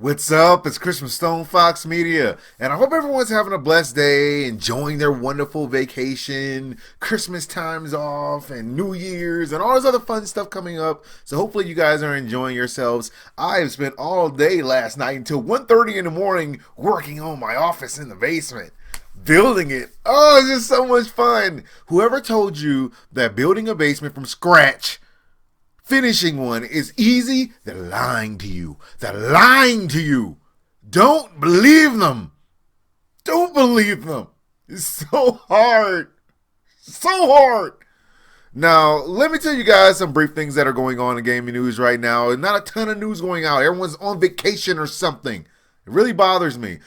What's up? It's Chris from StonefoxMedia, and I hope everyone's having a blessed day, enjoying their wonderful vacation, Christmas time's off, and New Year's, and all this other fun stuff coming up. So hopefully you guys are enjoying yourselves. I have spent all day last night until 1:30 in the morning working on my office in the basement. Building it. Oh, it's just so much fun. Whoever told you that building a basement from scratch, finishing one is easy, they're lying to you. They're lying to you. Don't believe them. Don't believe them. It's so hard. So hard. Now, let me tell you guys some brief things that are going on in gaming news right now. Not a ton of news going out. Everyone's on vacation or something. It really bothers me.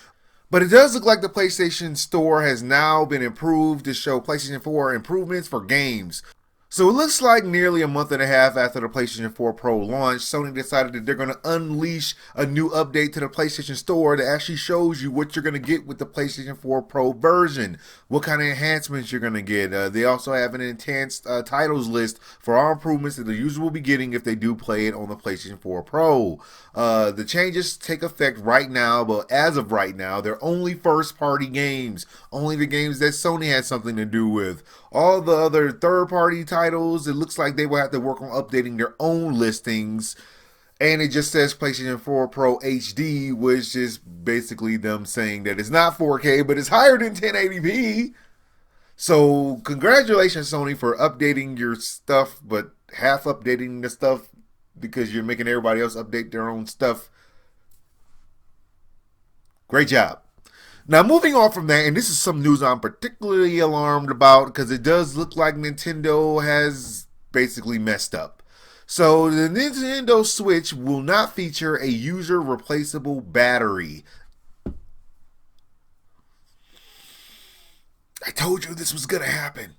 But it does look like the PlayStation Store has now been improved to show PlayStation 4 improvements for games. So it looks like nearly a month and a half after the PlayStation 4 Pro launched, Sony decided that they're going to unleash a new update to the PlayStation Store that actually shows you what you're going to get with the PlayStation 4 Pro version, what kind of enhancements you're going to get. They also have an enhanced titles list for all improvements that the user will be getting if they do play it on the PlayStation 4 Pro. The changes take effect right now, but as of right now, they're only first-party games, only the games that Sony has something to do with. All the other third-party titles, it looks like they will have to work on updating their own listings. And it just says PlayStation 4 Pro HD, which is basically them saying that it's not 4K, but it's higher than 1080p. So congratulations, Sony, for updating your stuff, but half updating the stuff because you're making everybody else update their own stuff. Great job. Now, moving on from that, and this is some news I'm particularly alarmed about because it does look like Nintendo has basically messed up. So, the Nintendo Switch will not feature a user-replaceable battery. I told you this was going to happen.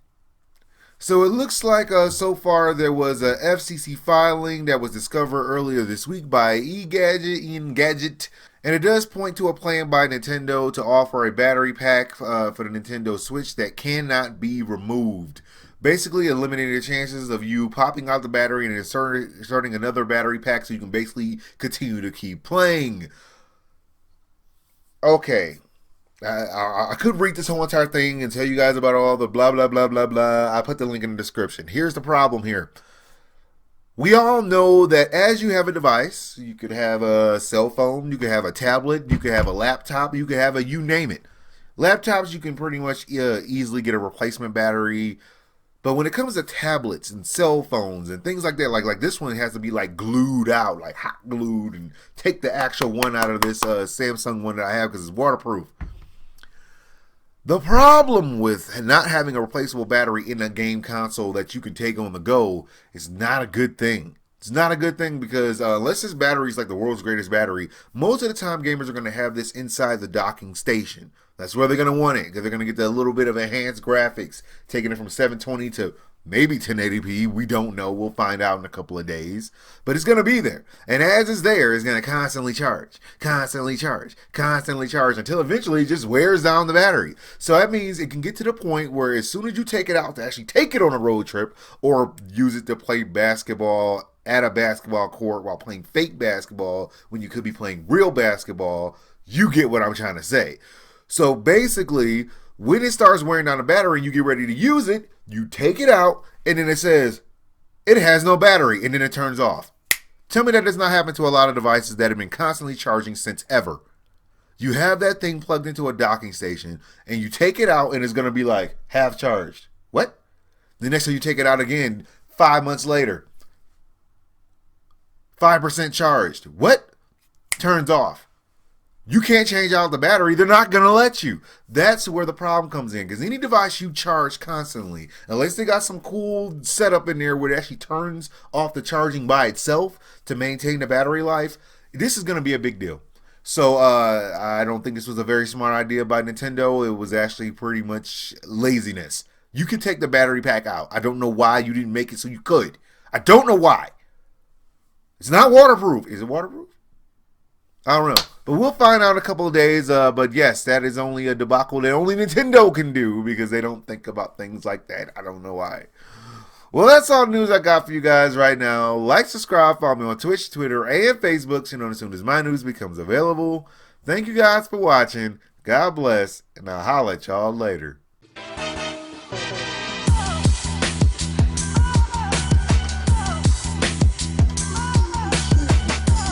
So it looks like so far there was a FCC filing that was discovered earlier this week by Engadget, and it does point to a plan by Nintendo to offer a battery pack for the Nintendo Switch that cannot be removed. Basically eliminating the chances of you popping out the battery and inserting another battery pack so you can basically continue to keep playing. Okay. I could read this whole entire thing and tell you guys about all the blah, blah, blah, blah, blah. I put the link in the description. Here's the problem here. We all know that as you have a device, you could have a cell phone, you could have a tablet, you could have a laptop, you could have a you name it. Laptops, you can pretty much easily get a replacement battery. But when it comes to tablets and cell phones and things like that, like this one has to be like glued out, like hot glued, and take the actual one out of this Samsung one that I have because it's waterproof. The problem with not having a replaceable battery in a game console that you can take on the go is not a good thing. It's not a good thing because unless this battery is like the world's greatest battery, most of the time gamers are going to have this inside the docking station. That's where they're going to want it because they're going to get that little bit of enhanced graphics, taking it from 720 to maybe 1080p. We don't know. We'll find out in a couple of days. But it's going to be there. And as it's there, it's going to constantly charge until eventually it just wears down the battery. So that means it can get to the point where as soon as you take it out to actually take it on a road trip or use it to play basketball at a basketball court while playing fake basketball when you could be playing real basketball, you get what I'm trying to say. So basically, when it starts wearing down the battery and you get ready to use it, you take it out and then it says, it has no battery, and then it turns off. Tell me that does not happen to a lot of devices that have been constantly charging since ever. You have that thing plugged into a docking station and you take it out and it's going to be like half charged. What? The next time you take it out again, 5 months later, 5% charged. What? Turns off. You can't change out the battery. They're not going to let you. That's where the problem comes in. Because any device you charge constantly, unless they got some cool setup in there where it actually turns off the charging by itself to maintain the battery life, this is going to be a big deal. So I don't think this was a very smart idea by Nintendo. It was actually pretty much laziness. You can take the battery pack out. I don't know why you didn't make it so you could. I don't know why. It's not waterproof. Is it waterproof? I don't know. But we'll find out in a couple of days. But yes, that is only a debacle that only Nintendo can do because they don't think about things like that. I don't know why. Well, that's all the news I got for you guys right now. Like, subscribe, follow me on Twitch, Twitter, and Facebook so you know as soon as my news becomes available. Thank you guys for watching. God bless, and I'll holler at y'all later.